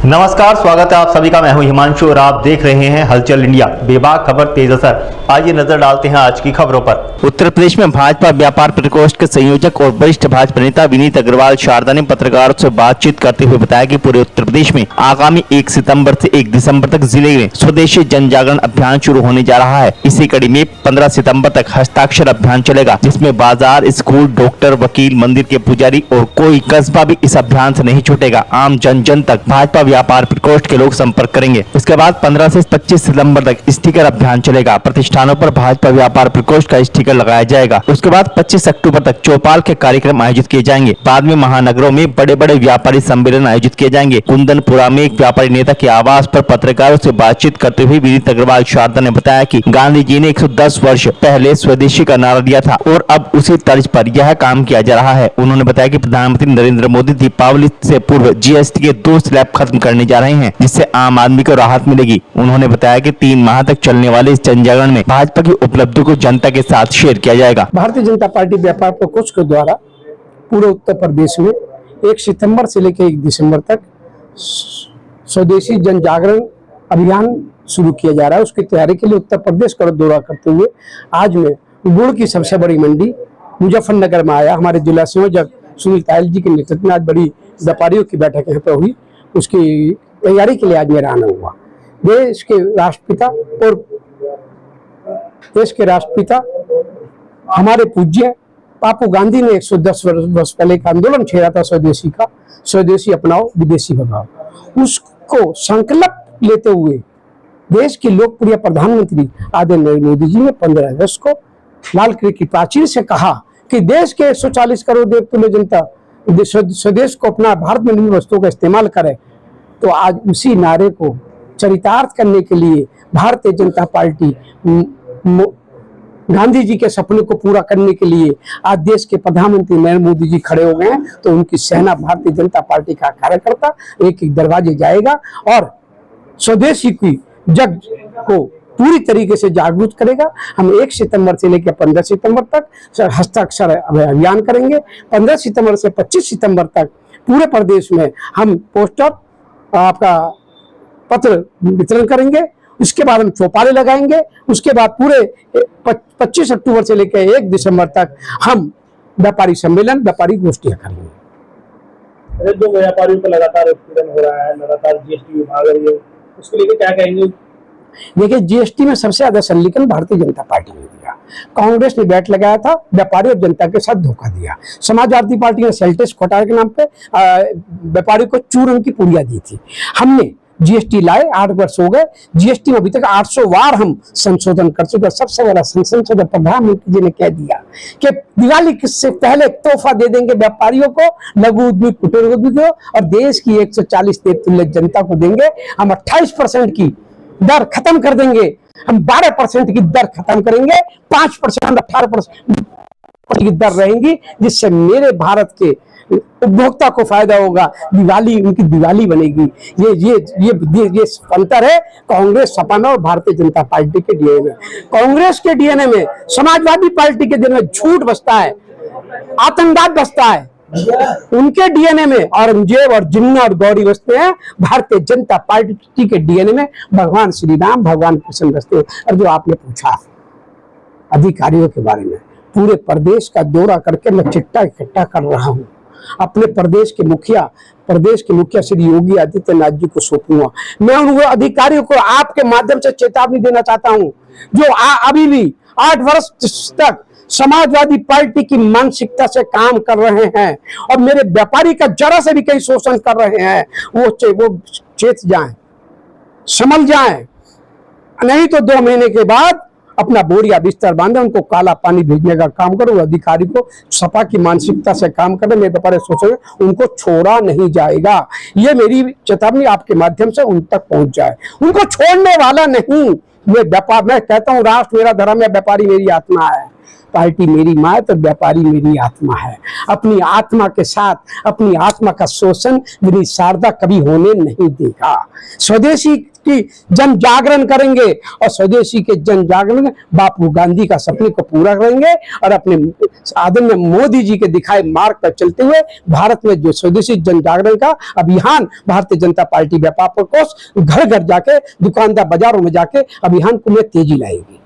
नमस्कार, स्वागत है आप सभी का। मैं हूं हिमांशु और आप देख रहे हैं हलचल इंडिया। बेबाक खबर तेज असर। आइए नजर डालते हैं आज की खबरों पर। उत्तर प्रदेश में भाजपा व्यापार प्रकोष्ठ के संयोजक और वरिष्ठ भाजपा नेता विनीत अग्रवाल शारदा ने पत्रकारों से बातचीत करते हुए बताया कि पूरे उत्तर प्रदेश में आगामी 1 सितंबर से 1 दिसंबर तक जिले में स्वदेशी जन जागरण अभियान शुरू होने जा रहा है। इसी कड़ी में 15 सितंबर तक हस्ताक्षर अभियान चलेगा, जिसमें बाजार, स्कूल, डॉक्टर, वकील, मंदिर के पुजारी और कोई कस्बा भी इस अभियान से नहीं छूटेगा। आम जन तक भाजपा व्यापार प्रकोष्ठ के लोग संपर्क करेंगे। इसके बाद 15 से 25 सितंबर तक स्टिकर अभियान चलेगा। प्रतिष्ठानों पर भाजपा व्यापार प्रकोष्ठ का स्टिकर लगाया जाएगा। उसके बाद 25 अक्टूबर तक चौपाल के कार्यक्रम आयोजित किए जाएंगे। बाद में महानगरों में बड़े बड़े व्यापारी सम्मेलन आयोजित किए जाएंगे। कुंदनपुरा में एक व्यापारी नेता के आवास पर पत्रकारों से बातचीत करते हुए विनीत अग्रवाल शारदा ने बताया कि गांधी जी ने 110 वर्ष पहले स्वदेशी का नारा दिया था और अब उसी तर्ज पर यह काम किया जा रहा है। उन्होंने बताया कि प्रधानमंत्री नरेंद्र मोदी दीपावली से पूर्व जीएसटी के 2 स्लैब खत्म करने जा रहे हैं, जिससे आम आदमी को राहत मिलेगी। उन्होंने बताया कि 3 माह तक चलने वाले इस जन जागरण में भाजपा की उपलब्धियों को जनता के साथ शेयर किया जाएगा। भारतीय जनता पार्टी व्यापार प्रकोष्ठ के द्वारा पूरे उत्तर प्रदेश में 1 सितंबर से लेकर 1 दिसंबर तक स्वदेशी जन जागरण अभियान शुरू किया जा रहा है। उसकी तैयारी के लिए उत्तर प्रदेश का दौरा करते हुए आज मैं गुड़ की सबसे बड़ी मंडी मुजफ्फरनगर में आया। हमारे जिला संयोजक सुनील तायल जी के नेतृत्व में आज बड़ी व्यापारियों की बैठक यहाँ पर हुई। उसकी तैयारी के लिए आज मेरा आना हुआ। देश के राष्ट्रपिता हमारे पूज्य बापू गांधी ने 110 वर्ष पहले एक आंदोलन छेड़ा था स्वदेशी का, स्वदेशी अपनाओ विदेशी भगाओ। उसको संकल्प लेते हुए देश के लोकप्रिय प्रधानमंत्री आदरणीय नरेंद्र मोदी जी ने 15 अगस्त को लाल किले की प्राचीर से कहा कि देश के 140 करोड़ देवतुल्य जनता स्वदेश को अपना, भारत में निर्मित वस्तुओं का इस्तेमाल करे। तो आज उसी नारे को चरितार्थ करने के लिए भारतीय जनता पार्टी गांधी जी के सपने को पूरा करने के लिए आज देश के प्रधानमंत्री नरेंद्र मोदी जी खड़े हो गए हैं। तो उनकी सेना भारतीय जनता पार्टी का कार्यकर्ता एक एक दरवाजे जाएगा और स्वदेशी की जग को पूरी तरीके से जागरूक करेगा। हम 1 सितंबर से लेकर 15 सितंबर तक हस्ताक्षर अभियान करेंगे। 15 सितंबर से 25 सितंबर तक पूरे प्रदेश में हम पोस्टर, आपका पत्र वितरण करेंगे। उसके बाद हम चौपाले लगाएंगे। उसके बाद पूरे 25 अक्टूबर से लेकर 1 दिसंबर तक हम व्यापारी सम्मेलन, व्यापारी गोष्ठियां करेंगे। जो व्यापारियों को लगातार उत्पीड़न हो रहा है, लगातार जीएसटी विभाग है, उसके लिए क्या कहेंगे? देखिए, जीएसटी में सबसे ज्यादा संलिग्न भारतीय जनता पार्टी ने दिया। कांग्रेस ने बैट लगाया था, व्यापारी और जनता के साथ धोखा दिया। समाजवादी पार्टी ने सेल्टेस घोटाले के नाम पे व्यापारी को चूरन की पुड़िया दी थी। हमने जीएसटी लाए, 8 वर्ष हो गए। जीएसटी में अभी तक 800 बार हम संशोधन कर चुके। सबसे बड़ा संशोधन प्रधानमंत्री जी ने कह दिया कि दिवाली से पहले तोहफा दे देंगे व्यापारियों को, लघु उद्योग, कुटीर उद्योग को, और देश की 140 देवतुल्य जनता को देंगे। हम 28% की दर खत्म कर देंगे। हम 12% की दर खत्म करेंगे। 5% 18% की दर रहेंगी, जिससे मेरे भारत के उपभोक्ता को फायदा होगा। दिवाली उनकी दिवाली बनेगी। ये अंतर है कांग्रेस, सपा और भारतीय जनता पार्टी के डीएनए में। कांग्रेस के डीएनए में, समाजवादी पार्टी के डीएनए में झूठ बसता है, आतंकवाद बसता है। उनके डीएनए में औरंगजेब और जिन्ना और गौरी बसते हैं। भारतीय जनता पार्टी के डीएनए में भगवान श्री राम, भगवान कृष्ण बसते हैं। और जो आपने पूछा अधिकारियों के बारे में, पूरे प्रदेश का दौरा करके मैं चिट्ठा इकट्ठा कर रहा हूँ। अपने प्रदेश के मुखिया श्री योगी आदित्यनाथ जी को सौंपूंगा। मैं उन अधिकारियों को आपके माध्यम से चेतावनी देना चाहता हूं जो अभी भी 8 वर्ष तक समाजवादी पार्टी की मानसिकता से काम कर रहे हैं और मेरे व्यापारी का जरा से भी कहीं शोषण कर रहे हैं। वो चेत जाएं, संभल जाएं, नहीं तो 2 महीने के बाद अपना बोरिया बिस्तर बांधे, उनको काला पानी भेजने का काम करो। अधिकारी को सपा की मानसिकता से काम करे, मेरे व्यापारी सोचेंगे, उनको छोड़ा नहीं जाएगा। ये मेरी चेतावनी आपके माध्यम से उन तक पहुंच जाए। उनको छोड़ने वाला नहीं। मैं कहता हूँ, राष्ट्र मेरा धर्म है, व्यापारी मेरी आत्मा है। पार्टी मेरी माँ है तो व्यापारी मेरी आत्मा है। अपनी आत्मा के साथ अपनी आत्मा का शोषण मेरी शारदा कभी होने नहीं देगा। स्वदेशी की जन जागरण करेंगे और स्वदेशी के जन जागरण में बापू गांधी का सपने को पूरा करेंगे और अपने आदरणीय मोदी जी के दिखाए मार्ग पर चलते हुए भारत में जो स्वदेशी जन जागरण का अभियान भारतीय जनता पार्टी व्यापार प्रकोष्ठ घर घर जाके दुकानदार बाजारों में जाके अभियान को में तेजी लाएगी।